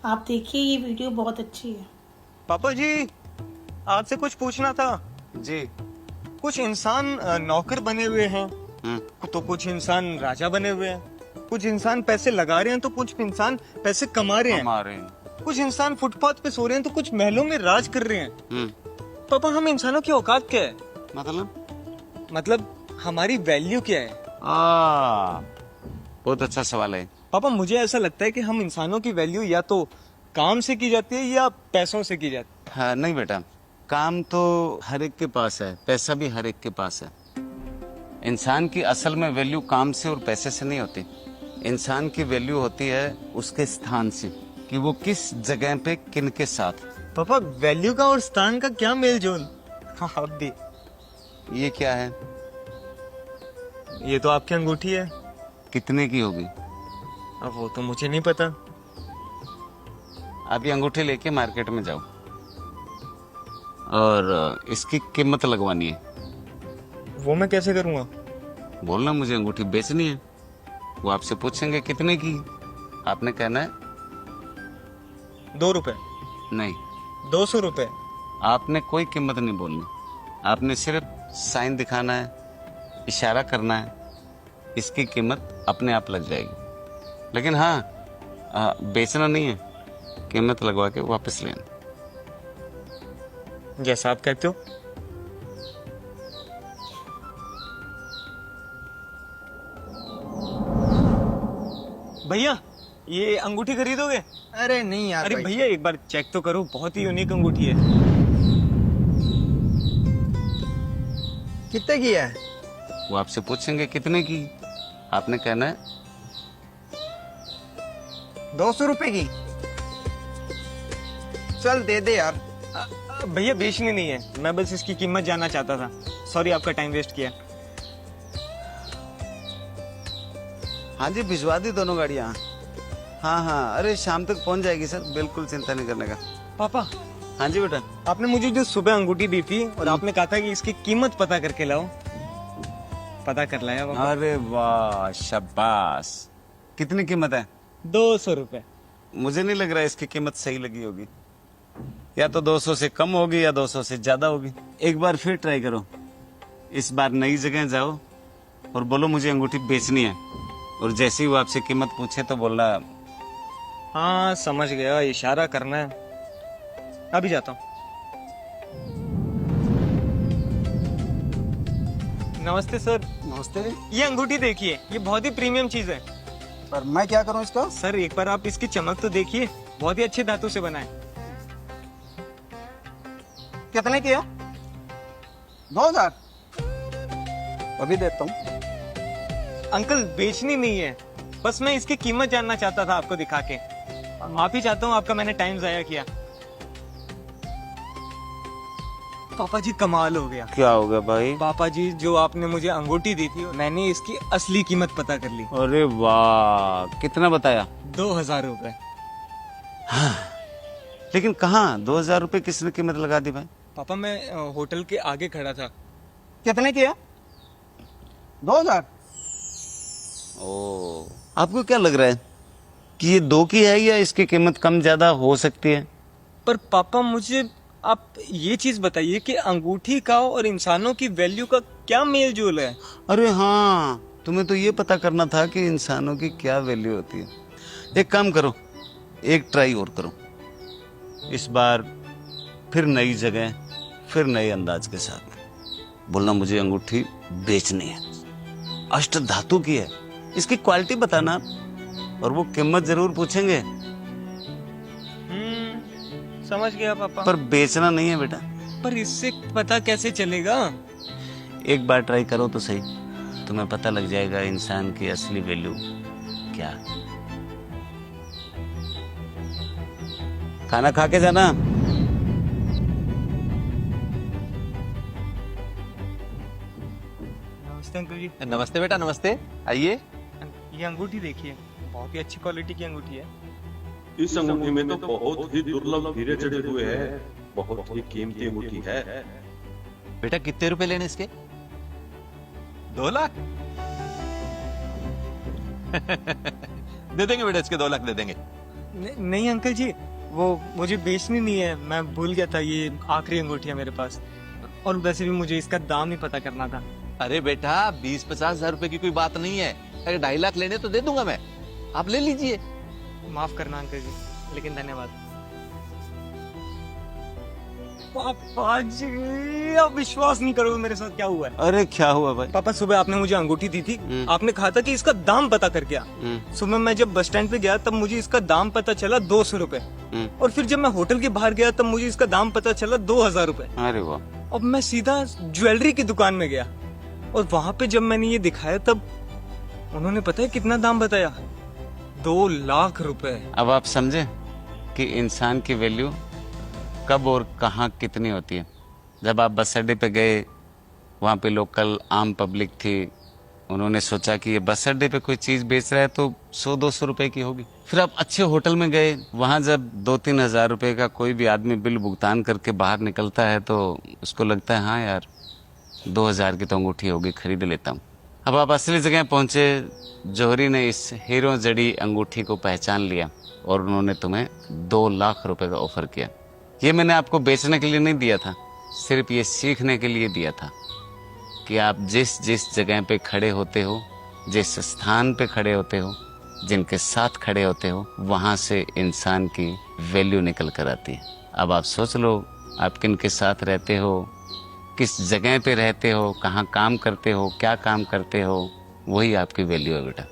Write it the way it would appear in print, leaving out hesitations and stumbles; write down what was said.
आप देखिए, ये वीडियो बहुत अच्छी है। पापा जी, आपसे कुछ पूछना था जी। कुछ इंसान नौकर बने हुए हैं, तो कुछ इंसान राजा बने हुए हैं, कुछ इंसान पैसे लगा रहे हैं तो कुछ इंसान पैसे कमा रहे हैं, कुछ इंसान फुटपाथ पे सो रहे हैं तो कुछ महलों में राज कर रहे हैं। पापा, हम इंसानों की औकात क्या है? मतलब हमारी वैल्यू क्या है? बहुत अच्छा सवाल है। पापा, मुझे ऐसा लगता है कि हम इंसानों की वैल्यू या तो काम से की जाती है या पैसों से की जाती है। हाँ, नहीं बेटा, काम तो हर एक के पास है, पैसा भी हर एक के पास है। इंसान की असल में वैल्यू काम से और पैसे से नहीं होती। इंसान की वैल्यू होती है उसके स्थान से, कि वो किस जगह पे किन के साथ। पापा, वैल्यू का और स्थान का क्या मेल जोल? हाँ, अब भी ये क्या है? ये तो आपकी अंगूठी है। कितने की होगी? अब वो तो मुझे नहीं पता। आप ये अंगूठी लेके मार्केट में जाओ और इसकी कीमत लगवानी है। वो मैं कैसे करूँगा? बोलना मुझे अंगूठी बेचनी है। वो आपसे पूछेंगे कितने की, आपने कहना है 2 रुपए, नहीं। 200 रुपए। आपने कोई कीमत नहीं बोलनी, आपने सिर्फ साइन दिखाना है, इशारा करना है, इसकी कीमत अपने आप लग जाएगी। लेकिन हाँ, बेचना नहीं है, कीमत लगवा के वापस लेना। जैसा आप कहते हो। भैया, ये अंगूठी खरीदोगे? अरे नहीं यार। अरे भाई, भैया, एक बार चेक तो करो, बहुत ही यूनिक अंगूठी है। कितने की है? वो आपसे पूछेंगे कितने की, आपने कहना है 200 रुपए की। चल दे दे यार। भैया, बेचनी नहीं है, मैं बस इसकी कीमत जानना चाहता था। सॉरी, आपका टाइम वेस्ट किया। हाँ जी, भिजवा दी दोनों गाड़ियाँ। हाँ हाँ, अरे शाम तक पहुंच जाएगी सर, बिल्कुल चिंता नहीं करने का। पापा, हाँ जी बेटा। आपने मुझे जो सुबह अंगूठी दी थी और आपने कहा था कि इसकी कीमत पता करके लाओ, पता कर लाया पापा। अरे वाह, शाबाश। कितनी कीमत है? 200 रुपए। मुझे नहीं लग रहा है इसकी कीमत सही लगी होगी। या तो 200 से कम होगी या 200 से ज्यादा होगी। एक बार फिर ट्राई करो। इस बार नई जगह जाओ और बोलो मुझे अंगूठी बेचनी है, और जैसे ही वो आपसे कीमत पूछे तो बोलना। हाँ, समझ गया, इशारा करना है। अभी जाता हूँ। नमस्ते सर। नमस्ते। ये अंगूठी देखिए, ये बहुत ही प्रीमियम चीज है। पर मैं क्या करूं इसका? सर, एक बार आप इसकी चमक तो देखिए, बहुत ही अच्छे धातु से बना है। कितने की है? 2000। अभी देता हूँ। अंकल, बेचनी नहीं है, बस मैं इसकी कीमत जानना चाहता था आपको दिखा के। माफी चाहता हूँ, आपका मैंने टाइम जाया किया। पापा जी, कमाल हो गया। क्या हो गया भाई? पापा जी, जो आपने मुझे अंगूठी दी थी, मैंने इसकी असली कीमत पता कर ली। अरे वाह, कितना बताया? 2000 रुपए। लेकिन कहाँ 2000 रुपए किसने कीमत लगा दी भाई? पापा, मैं होटल के आगे खड़ा था। कितने की है? 2000। ओ, आपको क्या लग रहा है कि ये 2 की है या इसकी कीमत कम ज्यादा हो सकती है? पर पापा, मुझे आप ये चीज बताइए कि अंगूठी का और इंसानों की वैल्यू का क्या मेल जोल है? अरे हाँ, तुम्हें तो ये पता करना था कि इंसानों की क्या वैल्यू होती है। एक काम करो, एक ट्राई और करो। इस बार फिर नई जगह, फिर नए अंदाज के साथ बोलना मुझे अंगूठी बेचनी है, अष्ट धातु की है, इसकी क्वालिटी बताना, और वो कीमत जरूर पूछेंगे। समझ गया पापा। पर बेचना नहीं है बेटा। पर इससे पता कैसे चलेगा? एक बार ट्राई करो तो सही, तुम्हें पता लग जाएगा इंसान की असली वैल्यू क्या। खाना खा के जाना। नमस्ते अंकल जी। नमस्ते बेटा, नमस्ते, आइए। ये अंगूठी देखिए, बहुत ही अच्छी क्वालिटी की अंगूठी है। इस अंगूठी में तो बहुत ही दुर्लभ हीरे जड़े हुए हैं, बहुत ही कीमती अंगूठी है। बेटा, कितने रुपए लेने इसके? 2 लाख? दे देंगे बेटा, इसके 2 लाख दे देंगे। नहीं अंकल जी, वो मुझे बेचनी नहीं है, मैं भूल गया था, ये आखिरी अंगूठी है मेरे पास। और वैसे भी मुझे इसका दाम ही पता करना था। अरे बेटा 20-50 हजार रुपए की कोई बात नहीं है, अगर 2.5 लाख लेने तो दे दूंगा मैं, आप ले लीजिए। माफ करना अंकल जी, लेकिन धन्यवाद। पापा जी, आप विश्वास नहीं करोगे मेरे साथ क्या हुआ है। अरे क्या हुआ भाई? पापा सुबह आपने मुझे अंगूठी दी थी, आपने कहा था कि इसका दाम पता कर गया। सुबह मैं जब बस स्टैंड पे गया तब मुझे इसका दाम पता चला 200 रुपए, और फिर जब मैं होटल के बाहर गया तब मुझे इसका दाम पता चला 2000 रुपए। अरे वाह। अब मैं सीधा ज्वेलरी की दुकान में गया और वहां पे जब मैंने ये दिखाया तब उन्होंने पता है कितना दाम बताया, 2 लाख रुपए। अब आप समझे कि इंसान की वैल्यू कब और कहाँ कितनी होती है। जब आप बस अड्डे पे गए, वहाँ पे लोकल आम पब्लिक थी, उन्होंने सोचा कि ये बस अड्डे पे कोई चीज बेच रहा है तो 100-200 रुपए की होगी। फिर आप अच्छे होटल में गए, वहाँ जब 2-3 हजार रुपए का कोई भी आदमी बिल भुगतान करके बाहर निकलता है तो उसको लगता है हाँ यार 2000 की तो अंगूठी होगी, खरीद लेता हूँ। अब आप असली जगह पहुंचे, जौहरी ने इस हीरो जड़ी अंगूठी को पहचान लिया और उन्होंने तुम्हें 2 लाख रुपए का ऑफर किया। ये मैंने आपको बेचने के लिए नहीं दिया था, सिर्फ ये सीखने के लिए दिया था कि आप जिस जिस जगह पे खड़े होते हो, जिस स्थान पे खड़े होते हो, जिनके साथ खड़े होते हो, वहां से इंसान की वैल्यू निकल कर आती है। अब आप सोच लो आप किन के साथ रहते हो, किस जगह पे रहते हो, कहाँ काम करते हो, क्या काम करते हो, वही आपकी वैल्यू है बेटा।